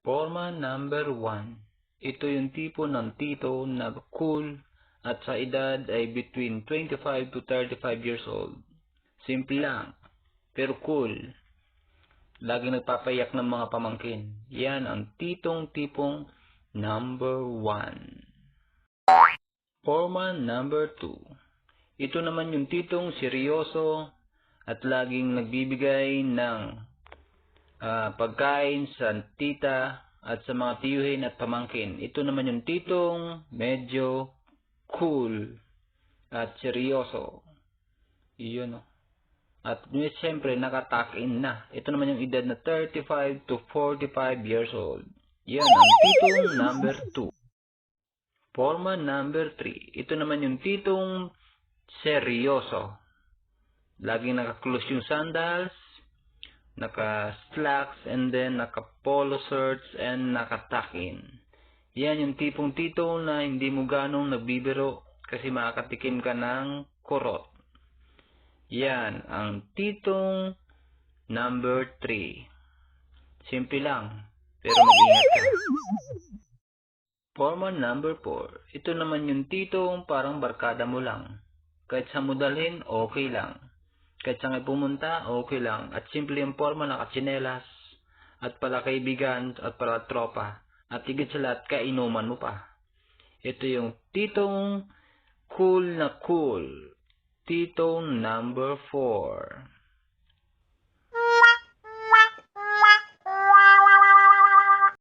Forma number 1. Ito yung tipo ng tito na cool at sa edad ay between 25 to 35 years old. Simple lang, pero cool. Laging nagpapayak ng mga pamangkin. Yan ang titong tipong number 1. Forma number 2. Ito naman yung titong seryoso at laging nagbibigay ng pagkain sa tita at sa mga tiyuhin at pamangkin. Ito naman yung titong medyo cool at seryoso. Iyon o. At siyempre nakatakin na. Ito naman yung edad na 35 to 45 years old. Yan ang titong number 2. Forma number 3. Ito naman yung titong seryoso. Laging naka-close yung sandals, naka-slacks, and then naka-polo shirts, and naka-tuck-in. Yan yung tipong tito na hindi mo ganong nagbibiro kasi makakatikim ka ng kurot. Yan ang titong number 3. Simple lang, pero mag-ingat ka. Forma number 4. Ito naman yung titong parang barkada mo lang. Kahit sa mo dalhin, okay lang. Kahit saan kayo pumunta, okay lang. At simple yung forma, nakatsinelas. At pala kaibigan, at pala tropa. At higit sa lahat, kainuman mo pa. Ito yung titong cool na cool. Titong number 4.